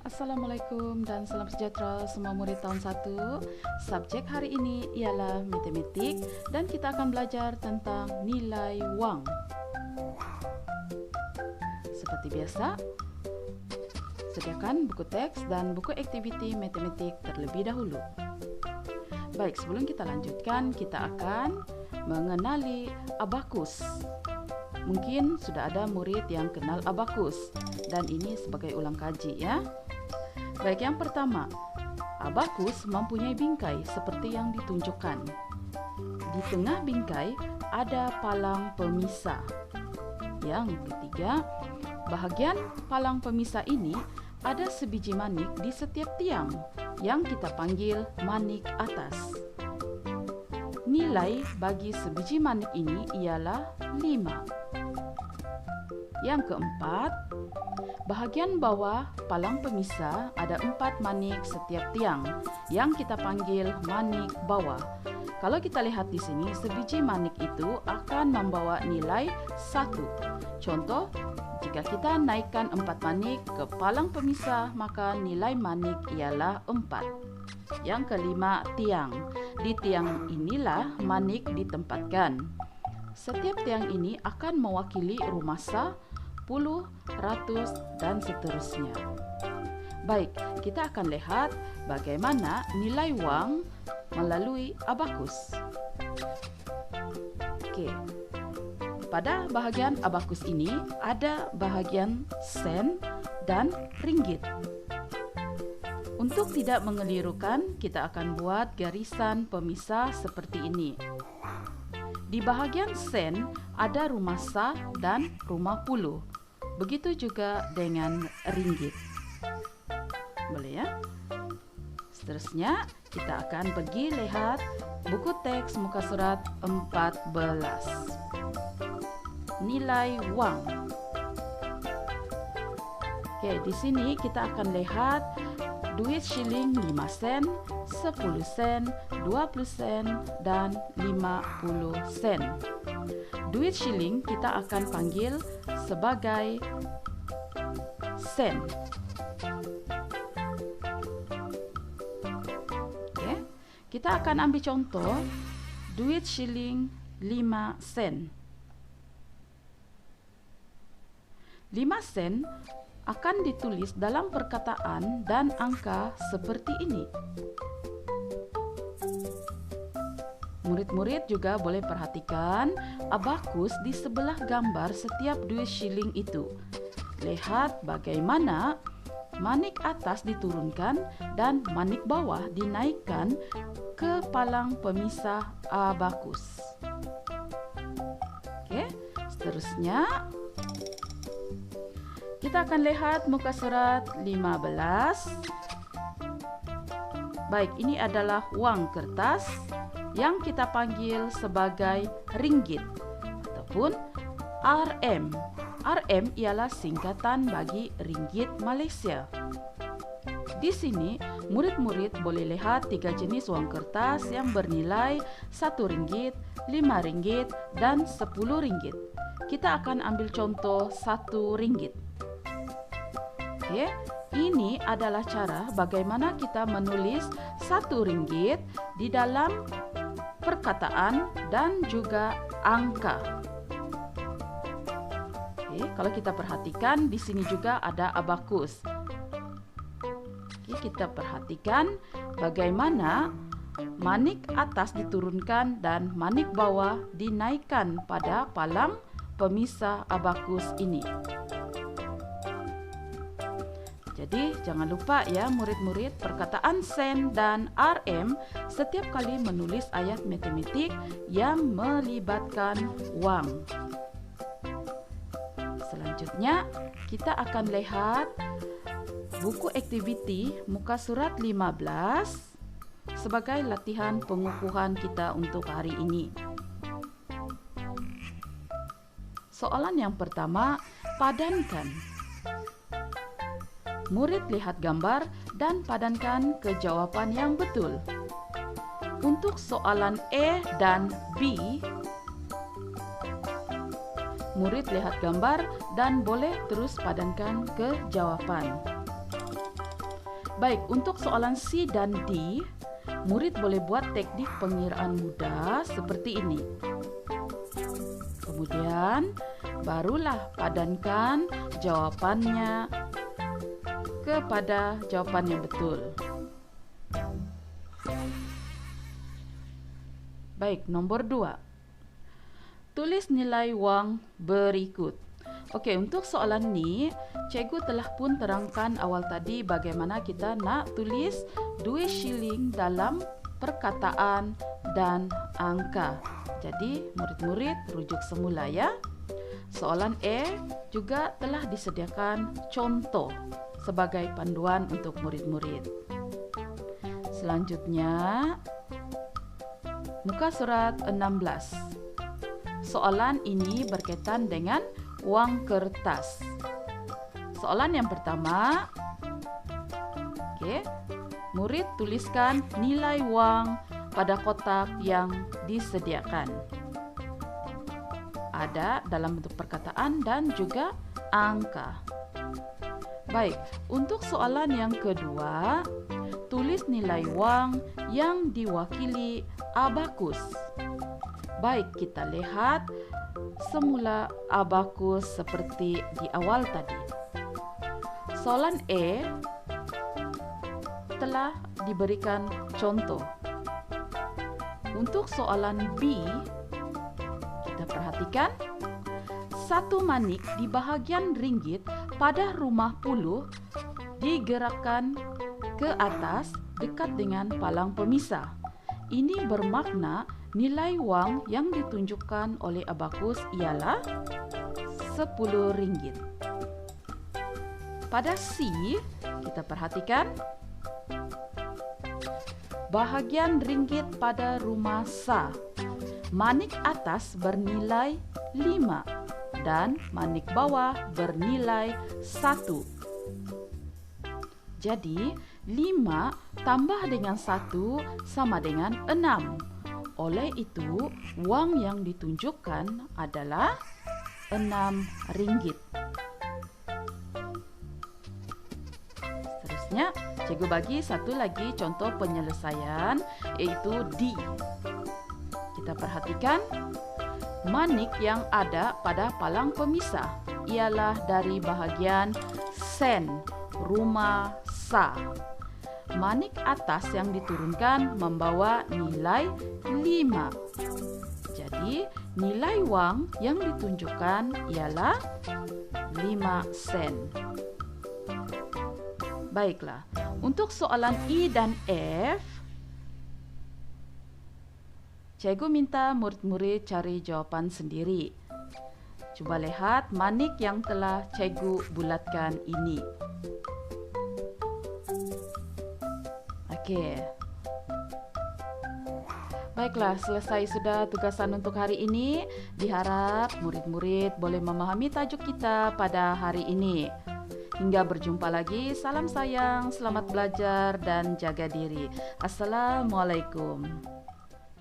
Assalamualaikum dan salam sejahtera semua murid tahun 1. Subjek hari ini ialah matematik dan kita akan belajar tentang nilai wang. Seperti biasa, sediakan buku teks dan buku aktiviti matematik terlebih dahulu. Baik, sebelum kita lanjutkan, kita akan mengenali abakus. Mungkin sudah ada murid yang kenal abakus dan ini sebagai ulang kaji ya. Baik, yang pertama, abakus mempunyai bingkai seperti yang ditunjukkan. Di tengah bingkai ada palang pemisah. Yang ketiga, bahagian palang pemisah ini ada sebiji manik di setiap tiang yang kita panggil manik atas. Nilai bagi sebiji manik ini ialah 5. Yang keempat, bahagian bawah palang pemisah ada 4 manik setiap tiang yang kita panggil manik bawah. Kalau kita lihat di sini, sebiji manik itu akan membawa nilai 1. Contoh, jika kita naikkan 4 manik ke palang pemisah, maka nilai manik ialah 4. Yang kelima, tiang. Di tiang inilah manik ditempatkan. Setiap tiang ini akan mewakili rumah sah, puluh, ratus, dan seterusnya. Baik, kita akan lihat bagaimana nilai wang melalui abakus. Oke, pada bahagian abakus ini ada bahagian sen dan ringgit. Untuk tidak mengelirukan, kita akan buat garisan pemisah seperti ini. Di bahagian sen ada rumah sah dan rumah puluh. Begitu juga dengan ringgit. Boleh ya? Seterusnya kita akan pergi lihat buku teks muka surat 14. Nilai wang. Oke, di sini kita akan lihat duit shilling 5 sen, 10 sen, 20 sen, dan 50 sen. Duit shilling kita akan panggil sebagai sen. Oke, kita akan ambil contoh duit shilling 5 sen. 5 sen akan ditulis dalam perkataan dan angka seperti ini. Murid-murid juga boleh perhatikan abakus di sebelah gambar setiap duit shilling itu. Lihat bagaimana manik atas diturunkan dan manik bawah dinaikkan ke palang pemisah abakus. Oke, seterusnya kita akan lihat muka surat 15. Baik, ini adalah wang kertas yang kita panggil sebagai ringgit ataupun RM. RM ialah singkatan bagi ringgit Malaysia. Di sini, murid-murid boleh lihat 3 jenis wang kertas yang bernilai RM1, RM5, dan RM10. Kita akan ambil contoh RM1. Oke, ini adalah cara bagaimana kita menulis RM1 di dalam perkataan dan juga angka. Oke, kalau kita perhatikan di sini juga ada abakus. Oke, kita perhatikan bagaimana manik atas diturunkan dan manik bawah dinaikkan pada palang pemisah abakus ini. Jadi jangan lupa ya murid-murid, perkataan sen dan RM setiap kali menulis ayat matematik yang melibatkan wang. Selanjutnya kita akan lihat buku aktiviti muka surat 15 sebagai latihan pengukuhan kita untuk hari ini. Soalan yang pertama, padankan. Murid lihat gambar dan padankan ke jawapan yang betul. Untuk soalan A dan B, murid lihat gambar dan boleh terus padankan ke jawapan. Baik, untuk soalan C dan D, murid boleh buat teknik pengiraan mudah seperti ini. Kemudian, barulah padankan jawabannya kepada jawaban yang betul. Baik, nomor 2. Tulis nilai wang berikut. Okey, untuk soalan ni, cikgu telah pun terangkan awal tadi bagaimana kita nak tulis duit shilling dalam perkataan dan angka. Jadi, murid-murid rujuk semula ya. Soalan A juga telah disediakan contoh sebagai panduan untuk murid-murid. Selanjutnya, muka surat 16. Soalan ini berkaitan dengan wang kertas. Soalan yang pertama, murid tuliskan nilai wang pada kotak yang disediakan. Ada dalam bentuk perkataan dan juga angka. Baik, untuk soalan yang kedua, tulis nilai wang yang diwakili abakus. Baik, kita lihat semula abakus seperti di awal tadi. Soalan E telah diberikan contoh. Untuk soalan B, kita perhatikan satu manik di bahagian ringgit pada rumah puluh digerakkan ke atas dekat dengan palang pemisah. Ini bermakna nilai wang yang ditunjukkan oleh abakus ialah RM10. Pada C, kita perhatikan bahagian ringgit pada rumah Sa. Manik atas bernilai 5 dan manik bawah bernilai 1. Jadi, 5 tambah dengan 1 sama dengan 6. Oleh itu, wang yang ditunjukkan adalah RM6. Seterusnya, cikgu bagi satu lagi contoh penyelesaian, iaitu D. Kita perhatikan, manik yang ada pada palang pemisah ialah dari bahagian sen, rumah Sa. Manik atas yang diturunkan membawa nilai 5. Jadi, nilai wang yang ditunjukkan ialah 5 sen. Baiklah, untuk soalan E dan F, cikgu minta murid-murid cari jawapan sendiri. Cuba lihat manik yang telah cikgu bulatkan ini. Okey. Baiklah, selesai sudah tugasan untuk hari ini. Diharap murid-murid boleh memahami tajuk kita pada hari ini. Hingga berjumpa lagi, salam sayang, selamat belajar dan jaga diri. Assalamualaikum.